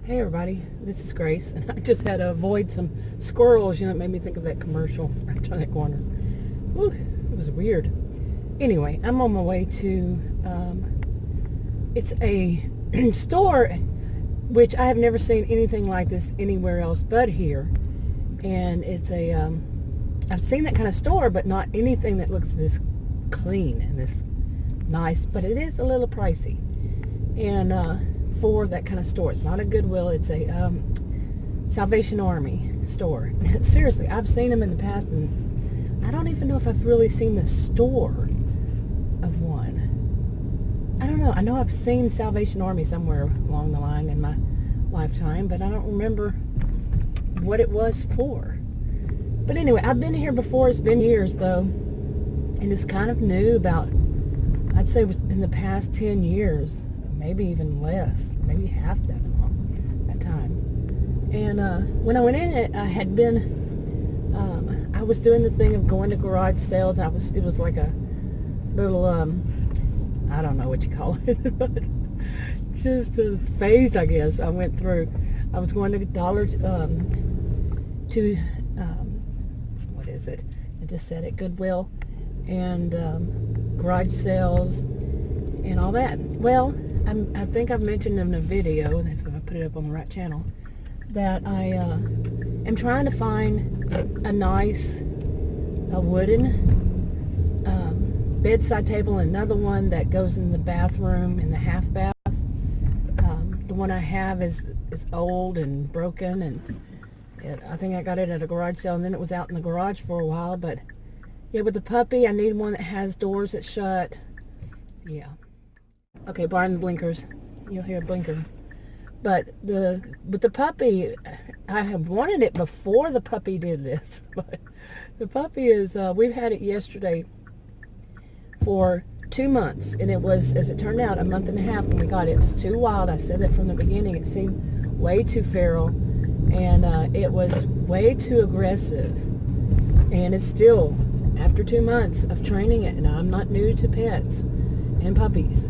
Hey everybody, this is Grace, and I just had to avoid some squirrels. It made me think of that commercial right around that corner. Whew, it was weird. Anyway, I'm on my way to, it's a store, which I have never seen anything like this anywhere else but here. And it's a, I've seen that kind of store, but not anything that looks this clean and this nice, but it is a little pricey. And, for that kind of store. It's not a Goodwill, it's a Salvation Army store. Seriously, I've seen them in the past, and I don't even know if I've really seen the store of one. I don't know. I know I've seen Salvation Army somewhere along the line in my lifetime, but I don't remember what it was for. But anyway, I've been here before. It's been years, though, and it's kind of new. About, I'd say, in the past 10 years. Maybe even less, maybe half that long, that time. And when I went in it, I had been, I was doing the thing of going to garage sales. It was like a little, I don't know what you call it, but just a phase, I guess, I went through. I was going to what is it? I just said it, Goodwill, and garage sales, and all that. Well, I think I've mentioned in a video, if I put it up on the right channel, that I am trying to find a nice wooden bedside table, and another one that goes in the bathroom, in the half bath. The one I have is old and broken, and I think I got it at a garage sale, and then it was out in the garage for a while. But yeah, with the puppy, I need one that has doors that shut. Yeah. Okay, barring the blinkers. You'll hear a blinker. But with the puppy, I have wanted it before the puppy did this. But the puppy is, we've had it yesterday for 2 months. And it was, as it turned out, a month and a half when we got it. It was too wild. I said that from the beginning. It seemed way too feral. And it was way too aggressive. And it's still, after 2 months of training it, and I'm not new to pets and puppies,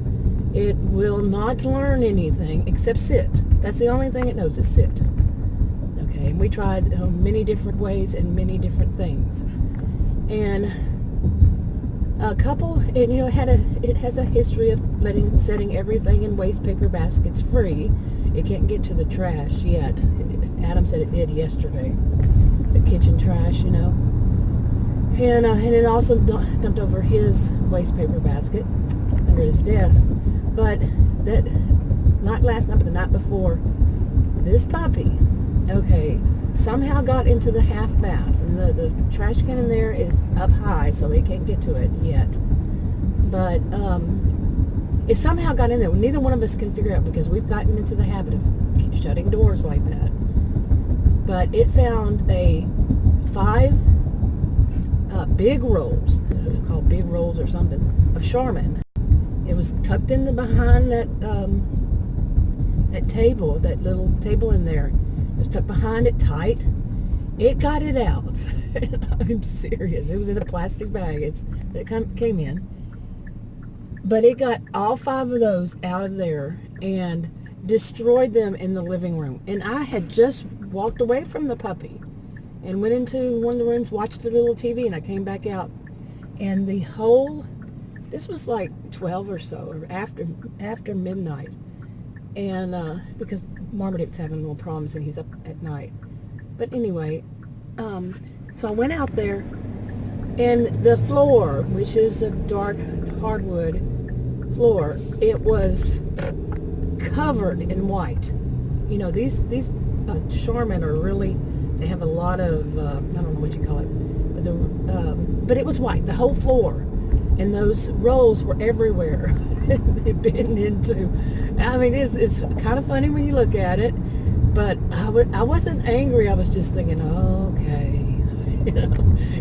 it will not learn anything except sit. That's the only thing it knows, is sit. Okay, and we tried many different ways and many different things. And a couple, it has a history of setting everything in waste paper baskets free. It can't get to the trash yet. Adam said it did yesterday. The kitchen trash, And it also dumped over his waste paper basket under his desk. But that, not last night, but the night before, this puppy, okay, somehow got into the half bath. And the trash can in there is up high, so he can't get to it yet. But it somehow got in there. Neither one of us can figure out, because we've gotten into the habit of shutting doors like that. But it found 5 big rolls, called big rolls or something, of Charmin. It was tucked in behind that table, that little table in there. It was tucked behind it tight. It got it out. I'm serious. It was in a plastic bag. It came in. But it got all 5 of those out of there and destroyed them in the living room. And I had just walked away from the puppy and went into one of the rooms, watched the little TV, and I came back out. And this was like 12 or so, or after midnight. And because Marmaduke's having little problems and he's up at night. But anyway, so I went out there, and the floor, which is a dark hardwood floor, it was covered in white. These Charmin are really, they have a lot of, I don't know what you call it, but it was white, the whole floor. And those rolls were everywhere. They've been into, it's kind of funny when you look at it, but I wasn't angry. I was just thinking, okay,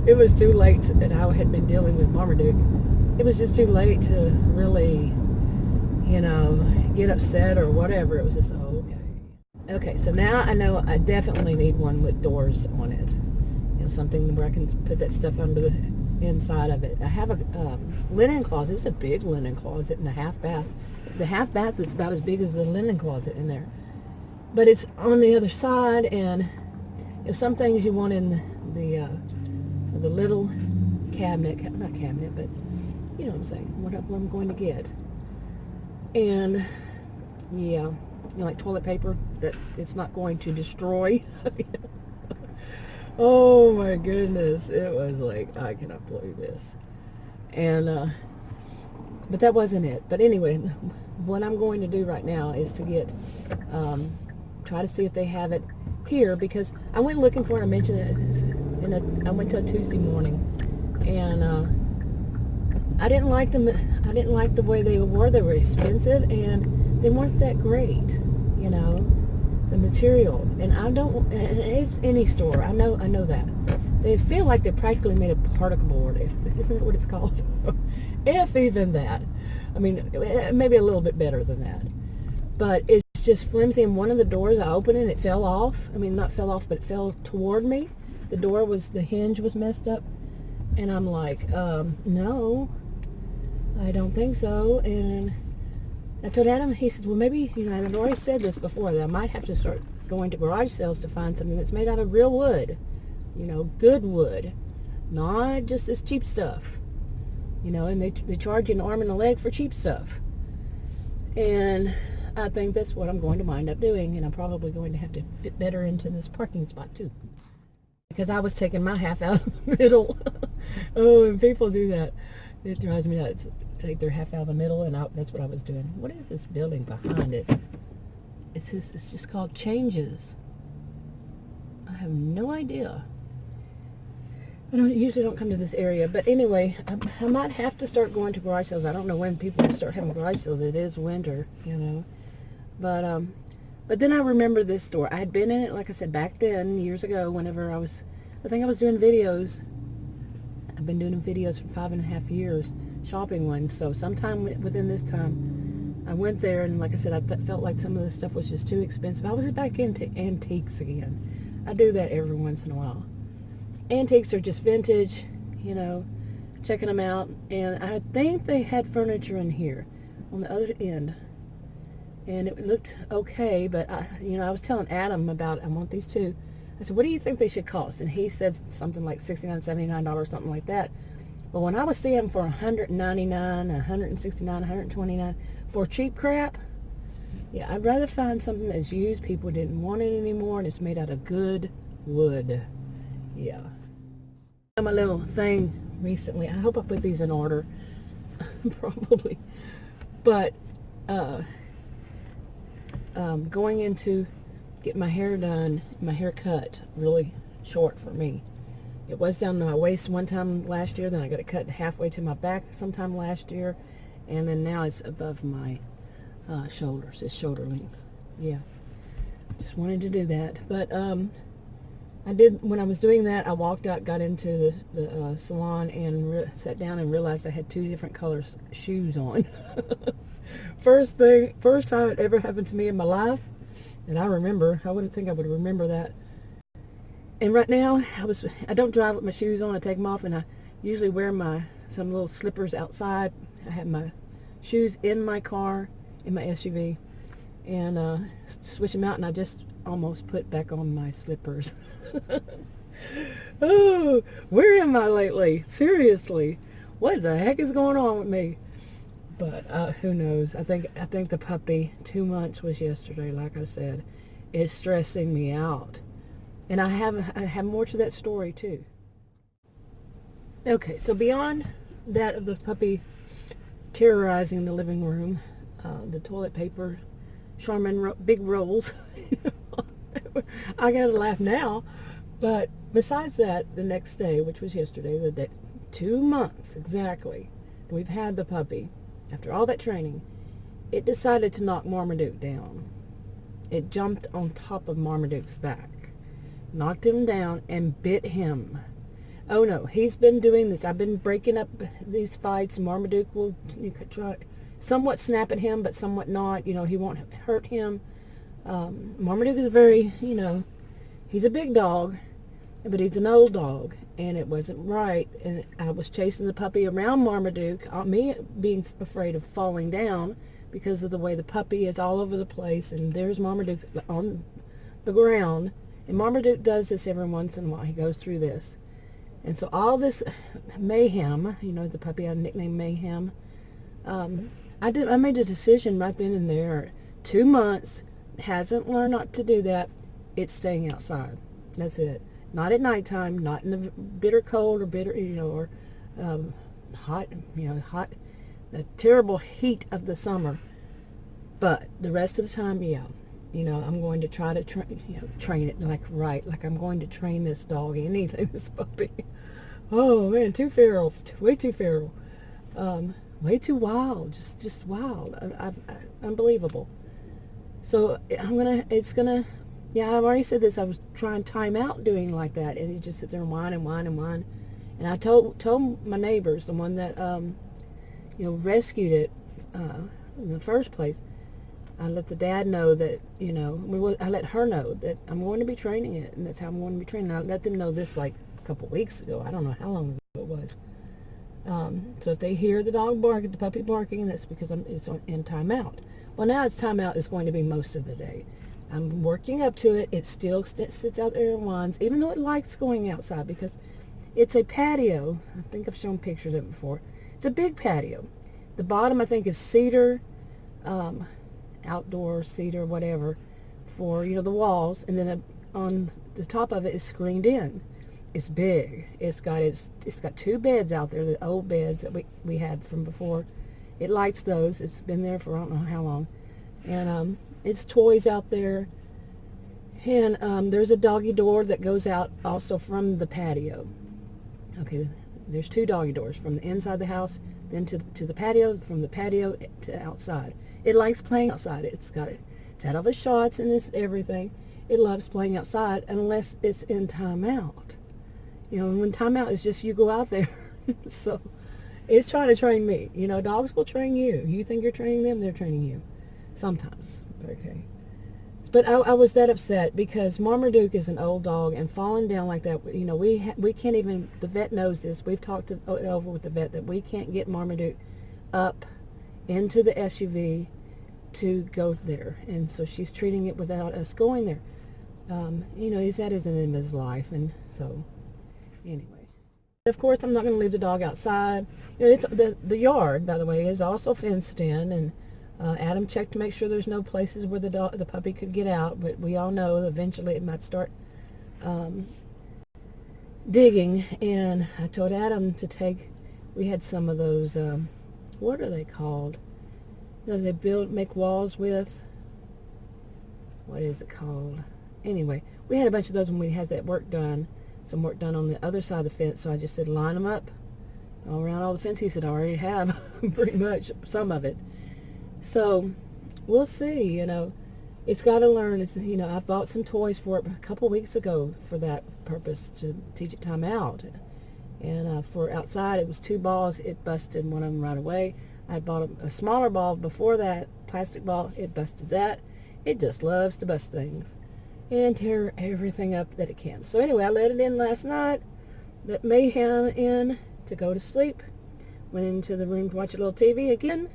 it was too late, and I had been dealing with Marmaduke. It was just too late to really, get upset or whatever. It was just, okay. Okay, so now I know I definitely need one with doors on it. Something where I can put that stuff under the inside of it. I have a linen closet. It's a big linen closet in the half bath. The half bath is about as big as the linen closet in there. but it's on the other side, and there's some things you want in the little cabinet, not cabinet, but you know what I'm saying, what I'm going to get. And yeah, you know, like toilet paper that it's not going to destroy. Oh my goodness, it was like, I cannot believe this. And but that wasn't it. But anyway, what I'm going to do right now is to get try to see if they have it here, because I went looking for it. I mentioned it I went to a Tuesday morning, and I didn't like them. I didn't like the way they were. They were expensive, and they weren't that great, you know, the material. And I don't. And it's any store. I know that. They feel like they're practically made of particle board. Isn't that what it's called? If even that. I mean, maybe a little bit better than that. But it's just flimsy. And one of the doors, I opened it and it fell off. I mean, not fell off, but it fell toward me. The hinge was messed up. And I'm like, no, I don't think so. And I told Adam, he said, well, maybe, you know, I've already said this before, that I might have to start going to garage sales to find something that's made out of real wood. You know, good wood. Not just this cheap stuff. You know, and they charge you an arm and a leg for cheap stuff. And I think that's what I'm going to wind up doing. And I'm probably going to have to fit better into this parking spot too, because I was taking my half out of the middle. Oh, and people do that. It drives me nuts. Take their half out of the middle, and that's what I was doing. What is this building behind it? It's just called Changes. I have no idea. I usually don't come to this area, but anyway, I might have to start going to garage sales. I don't know when people will start having garage sales. It is winter, you know. But then I remember this store. I had been in it, like I said, back then, years ago, whenever I think I was doing videos. I've been doing videos for 5.5 years, shopping ones. So sometime within this time, I went there, and like I said, I felt like some of this stuff was just too expensive. I was back into antiques again. I do that every once in a while. Antiques are just vintage, you know, checking them out. And I think they had furniture in here on the other end. And it looked okay, but you know, I was telling Adam about, I want these two. I said, what do you think they should cost? And he said something like $69, $79, something like that. But when I was seeing them for $199, $169, $129 for cheap crap, yeah, I'd rather find something that's used. People didn't want it anymore, and it's made out of good wood. Yeah. My little thing recently, I hope I put these in order. Probably. But going into get my hair done, my hair cut really short for me. It was down to my waist one time last year, then I got it cut halfway to my back sometime last year, and then now it's above my shoulders. It's shoulder length. Yeah, just wanted to do that. But I did, when I was doing that, I walked out, got into the salon, and sat down and realized I had 2 different colors shoes on. First time it ever happened to me in my life. And I remember, I wouldn't think I would remember that. And right now, I don't drive with my shoes on. I take them off, and I usually wear some little slippers outside. I have my shoes in my car, in my SUV, and switch them out, and I just almost put back on my slippers. Oh, where am I lately? Seriously, what the heck is going on with me? But who knows? I think the puppy, 2 months was yesterday, like I said, is stressing me out. And I have more to that story too. Okay, so beyond that of the puppy terrorizing the living room, the toilet paper, Charmin big rolls. I gotta laugh now. But besides that, the next day, which was yesterday, 2 months exactly, we've had the puppy. After all that training, it decided to knock Marmaduke down. It jumped on top of Marmaduke's back, knocked him down, and bit him. Oh no, he's been doing this. I've been breaking up these fights. Marmaduke will try somewhat snap at him, but somewhat not. You know, he won't hurt him. Marmaduke is very, you know, he's a big dog, but he's an old dog, and it wasn't right. And I was chasing the puppy around Marmaduke, me being afraid of falling down, because of the way the puppy is all over the place, and there's Marmaduke on the ground. And Marmaduke does this every once in a while. He goes through this. And so all this mayhem, the puppy I nicknamed Mayhem, I made a decision right then and there. 2 months, hasn't learned not to do that. It's staying outside. That's it. Not at nighttime, not in the bitter cold or hot, the terrible heat of the summer. But the rest of the time, I'm going to try to train it like I'm going to train this dog, anything, this puppy. Oh man, too feral, way too feral, way too wild, just wild, unbelievable. So I've already said this. I was trying time out doing like that, and he just sit there and whine and whine and whine. And I told my neighbors, the one that rescued it in the first place. I let the dad know that I let her know that I'm going to be training it, and that's how I'm going to be training. I let them know this like a couple weeks ago. I don't know how long ago it was. So if they hear the dog barking, the puppy barking, that's because it's in timeout. Well, now it's timeout is going to be most of the day. I'm working up to it. It still sits out there and whines, even though it likes going outside, because it's a patio. I think I've shown pictures of it before. It's a big patio. The bottom, I think, is cedar, outdoor cedar, whatever, for the walls, and then on the top of it is screened in. It's big. It's got 2 beds out there, the old beds that we had from before. It likes those. It's been there for I don't know how long. And it's toys out there. And there's a doggy door that goes out also from the patio. Okay, there's 2 doggy doors, from the inside of the house, then to the patio, from the patio to outside. It likes playing outside. It's out of the shots and it's everything. It loves playing outside unless it's in timeout. When timeout is just you go out there. So it's trying to train me. Dogs will train you. You think you're training them, they're training you. Sometimes. Okay. But I was that upset because Marmaduke is an old dog, and falling down like that, we can't even, the vet knows this. We've talked it over with the vet that we can't get Marmaduke up into the SUV to go there. And so she's treating it without us going there. He's at his end of his life, and so anyway. Of course, I'm not going to leave the dog outside. It's the yard, by the way, is also fenced in, and Adam checked to make sure there's no places where the puppy could get out, but we all know eventually it might start digging. And I told Adam to we had some of those, what are they called? They make walls with, what is it called? Anyway, we had a bunch of those when we had that work done. Some work done on the other side of the fence, so I just said line them up all around all the fence. He said I already have pretty much some of it. So we'll see. It's got to learn. I bought some toys for it a couple weeks ago for that purpose, to teach it time out. And for outside, it was 2 balls. It busted one of them right away. I bought a smaller ball before that, plastic ball. It busted that. It just loves to bust things and tear everything up that it can. So anyway, I let it in last night, let Mayhem in to go to sleep, went into the room to watch a little TV again,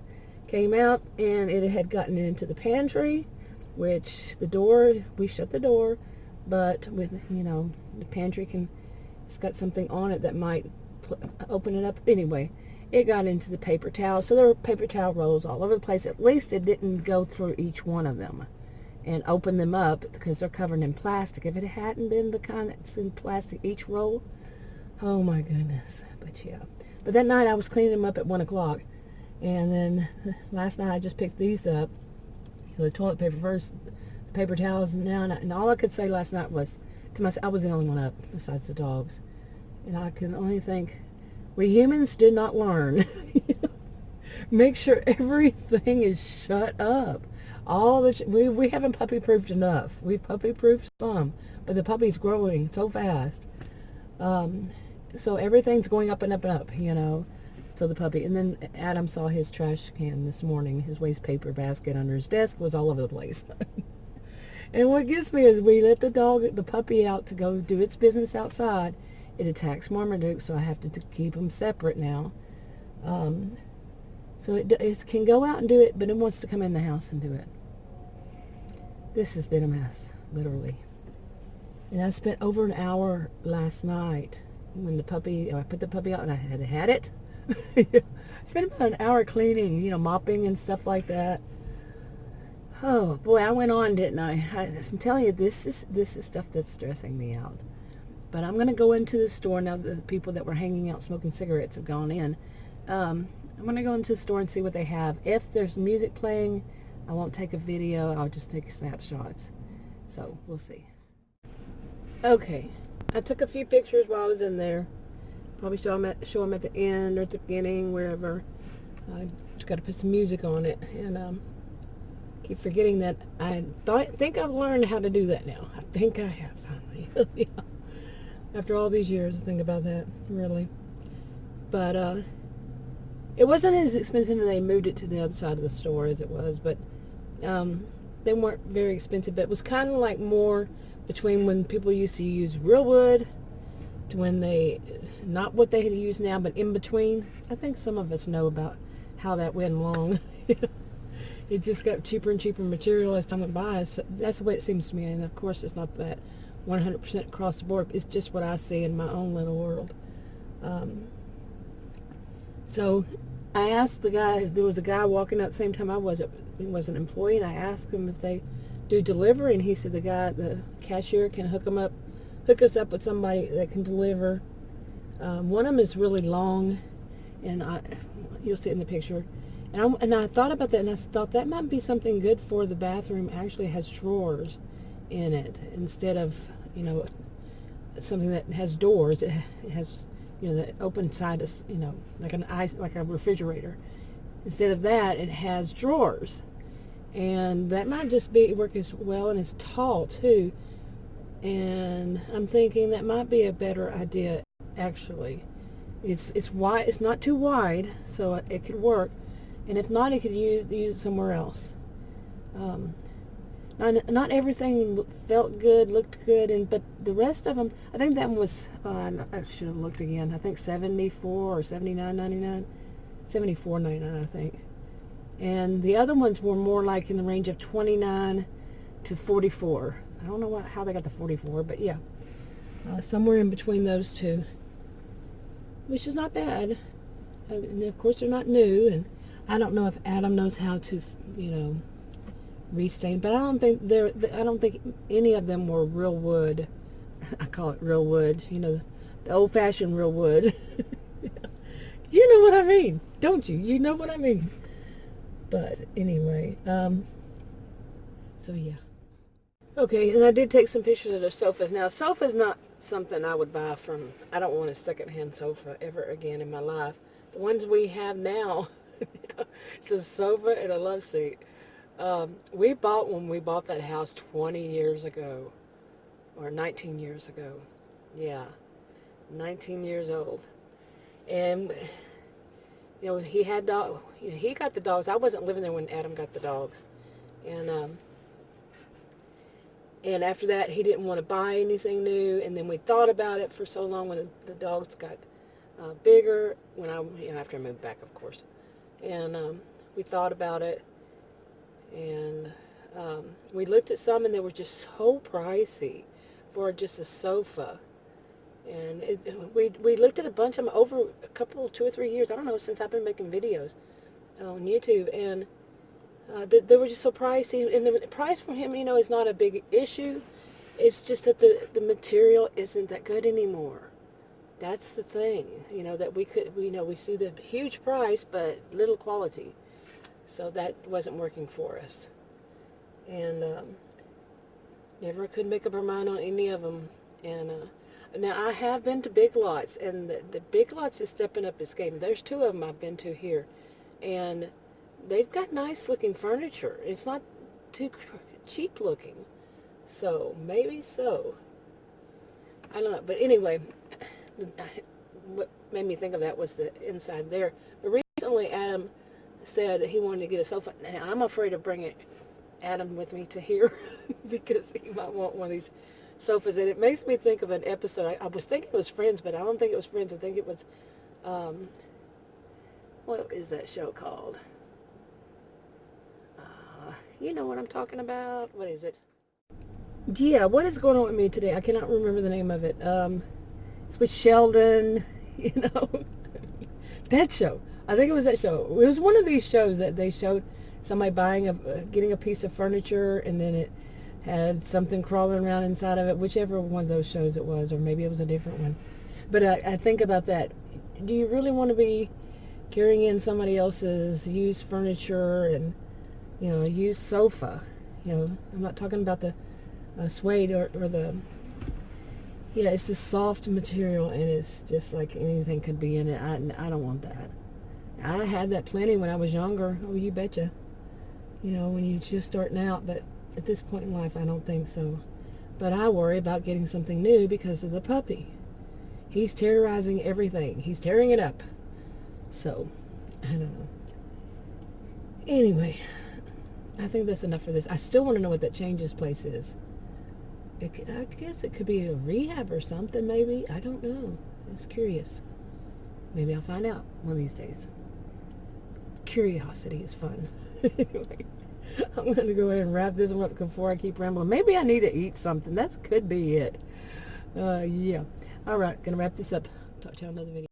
came out, and it had gotten into the pantry, which we shut the door, but with, the pantry it's got something on it that might open it up. Anyway, it got into the paper towel, so there were paper towel rolls all over the place. At least it didn't go through each one of them and open them up, because they're covered in plastic. If it hadn't been the kind that's in plastic, each roll, oh my goodness. But yeah. But that night I was cleaning them up at 1 o'clock. And then last night I just picked these up. The toilet paper first, the paper towels now. And all I could say last night was to myself, I was the only one up besides the dogs. And I can only think, we humans did not learn. Make sure everything is shut up. We haven't puppy-proofed enough. We've puppy-proofed some, but the puppy's growing so fast. So everything's going up and up and up, So the puppy, and then Adam saw his trash can this morning. His waste paper basket under his desk was all over the place. And what gets me is we let the puppy out to go do its business outside. It attacks Marmaduke, so I have to keep them separate now. So it can go out and do it, but it wants to come in the house and do it. This has been a mess, literally. And I spent over an hour last night when I put the puppy out and I had it. Spent about an hour cleaning, mopping and stuff like that. Oh boy, I went on, didn't I? I'm telling you, this is stuff that's stressing me out. But I'm gonna go into the store now that the people that were hanging out smoking cigarettes have gone in. I'm gonna go into the store and see what they have. If there's music playing, I won't take a video. I'll just take snapshots. So we'll see. Okay, I took a few pictures while I was in there. Probably show them at the end or at the beginning, wherever. I just got to put some music on it, and keep forgetting that I think I've learned how to do that now. I think I have finally. Yeah. After all these years, to think about that, really. But it wasn't as expensive when they moved it to the other side of the store as it was, but they weren't very expensive. But it was kind of like more between when people used to use real wood to when not what they had used now, but in between. I think some of us know about how that went along. It just got cheaper and cheaper material as time went by. So that's the way it seems to me. And of course, it's not that 100% across the board. It's just what I see in my own little world. So I asked the guy, there was a guy walking out at the same time I was. He was an employee, and I asked him if they do delivery, and he said the cashier can hook us up with somebody that can deliver. One of them is really long, and you'll see it in the picture. And I thought about that, and I thought that might be something good for the bathroom. Actually has drawers in it instead of, something that has doors. It has, the open side is, like a refrigerator. Instead of that, it has drawers. And that might just work as well, and it's tall too. And I'm thinking that might be a better idea, actually. It's wide. It's not too wide, so it could work. And if not, it could use it somewhere else. Not everything felt good, looked good, but the rest of them, I think that one was, I should have looked again. I think $74 or $79.99, $74.99, I think. And the other ones were more like in the range of $29 to $44. I don't know how they got the 44, but yeah, somewhere in between those two, which is not bad. And of course, they're not new, and I don't know if Adam knows how to, restain, but I don't think any of them were real wood. I call it real wood, the old-fashioned real wood. You know what I mean, don't you? You know what I mean. But anyway, so yeah. Okay, and I did take some pictures of the sofas. Now, sofa's not something I would buy from. I don't want a secondhand sofa ever again in my life. The ones we have now, it's a sofa and a love seat. We bought when we bought that house 20 years ago, or 19 years ago. Yeah, 19 years old. And he had he got the dogs. I wasn't living there when Adam got the dogs, and after that he didn't want to buy anything new. And then we thought about it for so long when the dogs got bigger. When after I moved back, of course, and we thought about it, and we looked at some, and they were just so pricey for just a sofa. And we looked at a bunch of them over a couple, 2 or 3 years. I don't know, since I've been making videos on YouTube. And they were just so pricey. And the price for him, is not a big issue. It's just that the material isn't that good anymore. That's the thing, that we see the huge price, but little quality. So that wasn't working for us. And never could make up our mind on any of them. And now, I have been to Big Lots, and the Big Lots is stepping up its game. There's 2 of them I've been to here, and they've got nice-looking furniture. It's not too cheap-looking, so maybe so. I don't know, but anyway, what made me think of that was the inside there. But recently, Adam said that he wanted to get a sofa. Now, I'm afraid of bringing Adam with me to here because he might want one of these sofas, and it makes me think of an episode. I was thinking it was Friends, but I don't think it was Friends. I think it was, What is that show called? You know what I'm talking about. What is it? Yeah, what is going on with me today? I cannot remember the name of it. It's with Sheldon, you know. That show. I think it was that show. It was one of these shows that they showed somebody getting a piece of furniture, and then it had something crawling around inside of it, whichever one of those shows it was, or maybe it was a different one. But I think about that. Do you really want to be carrying in somebody else's used furniture and, a used sofa? I'm not talking about the suede or the, yeah, it's the soft material, and it's just like anything could be in it. I don't want that. I had that plenty when I was younger. Oh, you betcha. When you're just starting out, but at this point in life, I don't think so. But I worry about getting something new because of the puppy. He's terrorizing everything. He's tearing it up. So, I don't know. Anyway, I think that's enough for this. I still want to know what that changes place is. I guess it could be a rehab or something, maybe. I don't know. It's curious. Maybe I'll find out one of these days. Curiosity is fun. Anyway, I'm going to go ahead and wrap this one up before I keep rambling. Maybe I need to eat something. That could be it. Yeah. All right, going to wrap this up. Talk to you on another video.